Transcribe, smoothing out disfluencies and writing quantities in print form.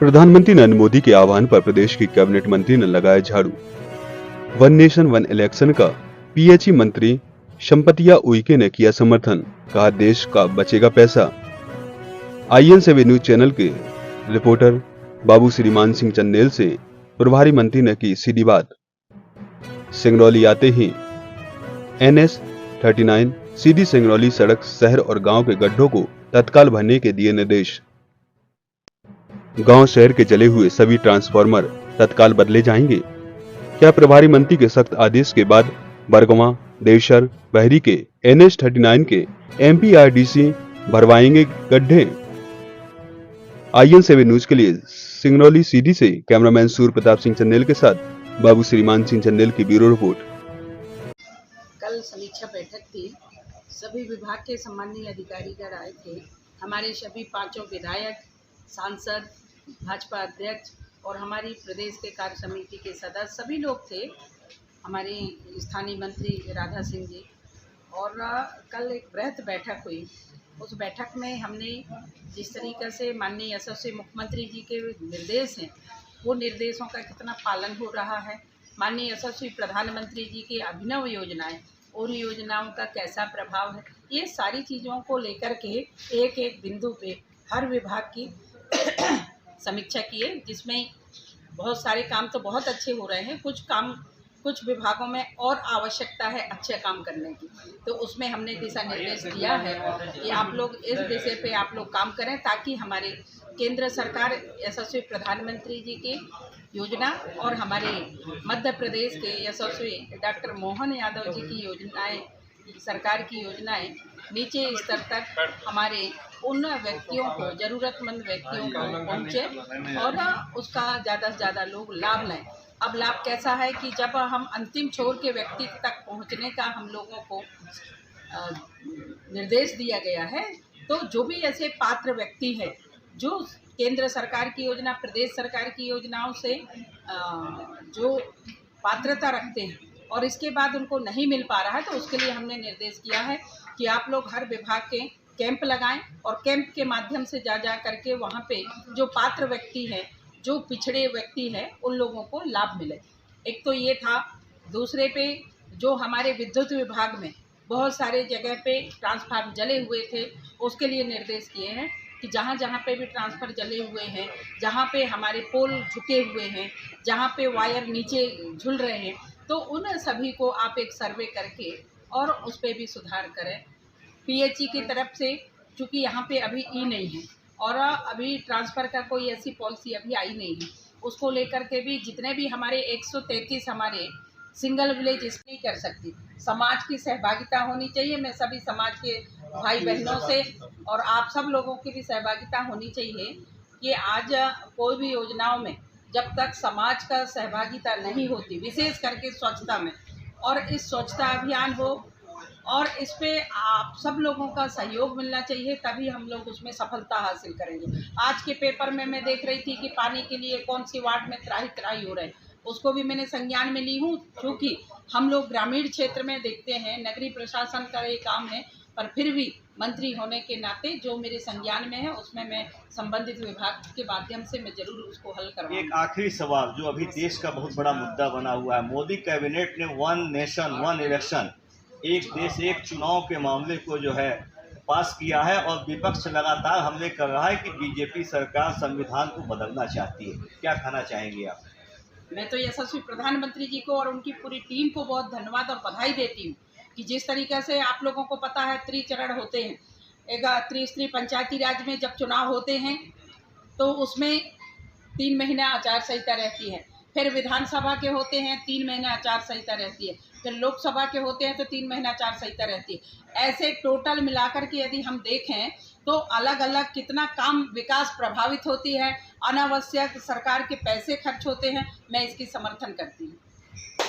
प्रधानमंत्री नरेंद्र मोदी के आह्वान पर प्रदेश की कैबिनेट मंत्री ने लगाया झाड़ू। वन नेशन वन इलेक्शन का पीएचई मंत्री संपतिया उइके ने किया समर्थन, कहा देश का बचेगा पैसा। IN7 न्यूज चैनल के रिपोर्टर बाबू श्रीमान सिंह चंदेल से प्रभारी मंत्री ने की सीधी बात। सिंगरौली आते ही NH39 सीधी सिंगरौली सड़क शहर और गांव के गड्ढों को तत्काल भरने के दिए निर्देश। गांव शहर के जले हुए सभी ट्रांसफार्मर तत्काल बदले जाएंगे। क्या प्रभारी मंत्री के सख्त आदेश के बाद बरगवां, देवसर, बहरी के NH39 के MPRDC भरवाएंगे गड्ढे? IN7 न्यूज के लिए सिंगरौली सीधी से कैमरामैन सूर्य प्रताप सिंह चंदेल के साथ बाबू श्रीमान सिंह चंदेल की ब्यूरो रिपोर्ट। कल समीक्षा बैठक थी, सभी विभाग के सम्मानीय अधिकारीगण आए थे। हमारे सभी पांचों विधायक, सांसद, भाजपा अध्यक्ष और हमारी प्रदेश के कार्य समिति के सदस्य सभी लोग थे, हमारे स्थानीय मंत्री राधा सिंह जी। और कल एक बृहद बैठक हुई। उस बैठक में हमने जिस तरीक़े से माननीय यशस्वी मुख्यमंत्री जी के निर्देश हैं, वो निर्देशों का कितना पालन हो रहा है, माननीय यशस्वी प्रधानमंत्री जी की अभिनव योजनाएं, उन योजनाओं का कैसा प्रभाव है, ये सारी चीज़ों को लेकर के एक एक बिंदु पे हर विभाग की समीक्षा किए, जिसमें बहुत सारे काम तो बहुत अच्छे हो रहे हैं, कुछ विभागों में और आवश्यकता है अच्छे काम करने की। तो उसमें हमने दिशा निर्देश दिया है कि आप लोग इस विषय पे आप लोग काम करें, ताकि हमारे केंद्र सरकार यशस्वी प्रधानमंत्री जी की योजना और हमारे मध्य प्रदेश के यशस्वी डॉक्टर मोहन यादव जी की योजनाएं, सरकार की योजनाएं नीचे स्तर तक हमारे उन व्यक्तियों को, ज़रूरतमंद व्यक्तियों को पहुँचे और उसका ज़्यादा से ज़्यादा लोग लाभ लें। अब लाभ कैसा है कि जब हम अंतिम छोर के व्यक्ति तक पहुँचने का हम लोगों को निर्देश दिया गया है, तो जो भी ऐसे पात्र व्यक्ति है जो केंद्र सरकार की योजना, प्रदेश सरकार की योजनाओं से जो पात्रता रखते हैं और इसके बाद उनको नहीं मिल पा रहा है, तो उसके लिए हमने निर्देश किया है कि आप लोग हर विभाग के कैंप लगाएं और कैंप के माध्यम से जा करके वहाँ पे जो पात्र व्यक्ति है, जो पिछड़े व्यक्ति है, उन लोगों को लाभ मिले। एक तो ये था। दूसरे पे जो हमारे विद्युत विभाग में बहुत सारे जगह पे ट्रांसफार्मर जले हुए थे, उसके लिए निर्देश किए हैं कि जहाँ जहाँ पे भी ट्रांसफार्मर जले हुए हैं, जहाँ पे हमारे पोल झुके हुए हैं, जहाँ पे वायर नीचे झूल रहे हैं, तो उन सभी को आप एक सर्वे करके और उस पर भी सुधार करें। पीएचई की तरफ से चूँकि यहाँ पे अभी नहीं है और अभी ट्रांसफ़र का कोई ऐसी पॉलिसी अभी आई नहीं है, उसको लेकर के भी जितने भी हमारे 133 हमारे सिंगल विलेज इसलिए कर सकती, समाज की सहभागिता होनी चाहिए। मैं सभी समाज के भाई बहनों से और आप सब लोगों की भी सहभागिता होनी चाहिए कि आज कोई भी योजनाओं में जब तक समाज का सहभागिता नहीं होती, विशेष करके स्वच्छता में, और इस स्वच्छता अभियान हो और इस पे आप सब लोगों का सहयोग मिलना चाहिए, तभी हम लोग उसमें सफलता हासिल करेंगे। आज के पेपर में मैं देख रही थी कि पानी के लिए कौन सी वार्ड में त्राही हो रहे हैं, उसको भी मैंने संज्ञान में ली हूँ, क्योंकि हम लोग ग्रामीण क्षेत्र में देखते हैं, नगरीय प्रशासन का ये काम है, पर फिर भी मंत्री होने के नाते जो मेरे संज्ञान में है उसमें मैं संबंधित विभाग के माध्यम से मैं जरूर उसको हल करवाऊंगी। एक आखिरी सवाल जो अभी देश का बहुत बड़ा मुद्दा बना हुआ है, मोदी कैबिनेट ने वन नेशन वन इलेक्शन, एक देश एक चुनाव के मामले को जो है पास किया है और विपक्ष लगातार हमले कर रहा है कि बीजेपी सरकार संविधान को बदलना चाहती है। क्या कहना चाहेंगे आप? मैं तो यशस्वी प्रधानमंत्री जी को और उनकी पूरी टीम को बहुत धन्यवाद और बधाई देती हूँ कि जिस तरीके से आप लोगों को पता है त्रिचरण होते हैं, एक त्रिस्तरीय पंचायती राज में जब चुनाव होते हैं तो उसमें 3 महीना आचार संहिता रहती है, फिर विधानसभा के होते हैं 3 महीना आचार संहिता रहती है, फिर लोकसभा के होते हैं तो 3 महीना आचार संहिता रहती है। ऐसे टोटल मिलाकर के यदि हम देखें तो अलग अलग कितना काम विकास प्रभावित होती है, अनावश्यक सरकार के पैसे खर्च होते हैं। मैं इसकी समर्थन करती हूँ।